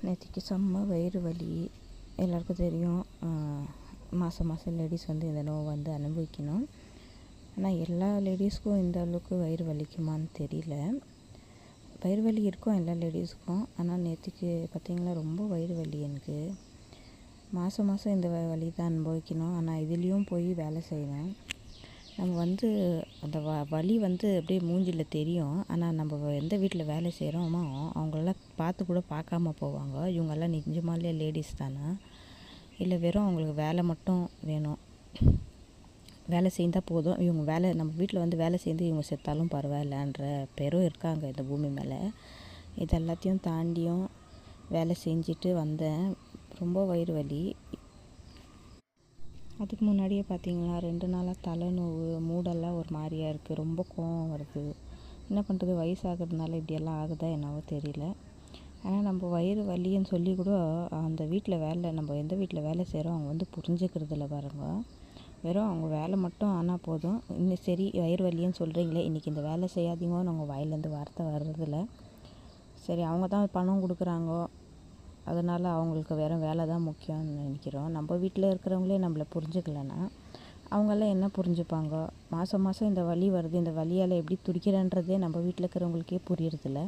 நேற்றுக்கு செம்ம வயிறு வலி. எல்லாருக்கும் தெரியும், மாதம் மாதம் லேடிஸ் வந்து இந்த நோய் வந்து அனுபவிக்கணும். ஆனால் எல்லா லேடிஸ்க்கும் இந்த அளவுக்கு வயிறு வலிக்குமான்னு தெரியல. வயிறு வலி இருக்கும் எல்லா லேடிஸுக்கும். ஆனால் நேற்றுக்கு பார்த்திங்களா ரொம்ப வயிறு வலி எனக்கு. மாதம் மாதம் இந்த வலி தான் அனுபவிக்கணும். ஆனால் இதுலேயும் போய் வேலை செய்யணும். நம்ம வந்து அந்த வலி வந்து அப்படியே மூஞ்சில் தெரியும். ஆனால் நம்ம எந்த வீட்டில் வேலை செய்கிறோமோ அவங்களெல்லாம் பார்த்து கூட பார்க்காம போவாங்க. இவங்கெல்லாம் நிஜமாலே லேடிஸ் தானா, இல்லை வெறும் அவங்களுக்கு வேலை மட்டும் வேணும், வேலை செய்தால் போதும், இவங்க வேலை நம்ம வீட்டில் வந்து வேலை செய்து இவங்க செத்தாலும் பரவாயில்லன்ற பேரும் இருக்காங்க இந்த பூமி மேலே. இது எல்லாத்தையும் தாண்டியும் வேலை செஞ்சுட்டு வந்தேன். ரொம்ப வயிறு வலி. அதுக்கு முன்னாடியே பார்த்திங்களா 2 நாளாக தலைநோவு, மூடெல்லாம் ஒரு மாதிரியாக இருக்குது. ரொம்ப கோவம் வருது. என்ன பண்ணுறது, வயசாகிறதுனால இப்படியெல்லாம் ஆகுதா என்னவோ தெரியல. ஆனால் நம்ம வயிறு வலின்னு சொல்லி கூட அந்த வீட்டில் நம்ம எந்த வீட்டில் வேலை செய்கிறோம் அவங்க வந்து புரிஞ்சுக்கிறதில்ல பாருங்க. வெறும் அவங்க வேலை மட்டும் ஆனால் போதும். இன்னும் சரி வயிறு வலின்னு சொல்கிறீங்களே, இன்றைக்கி இந்த வேலை செய்யாதீங்கன்னு அவங்க வாயிலேருந்து வார்த்தை வர்றதில்ல. சரி அவங்க தான் பணம் கொடுக்குறாங்க, அதனால் அவங்களுக்கு வெறும் வேலை தான் முக்கியம்னு நினைக்கிறோம். நம்ம வீட்டில் இருக்கிறவங்களே நம்மளை புரிஞ்சுக்கலன்னா அவங்கெல்லாம் என்ன புரிஞ்சுப்பாங்க? மாதம் மாதம் இந்த வலி வருது, இந்த வலியால் எப்படி துடிக்கிறேன்றதே நம்ம வீட்டில் இருக்கிறவங்களுக்கே புரியறதில்ல.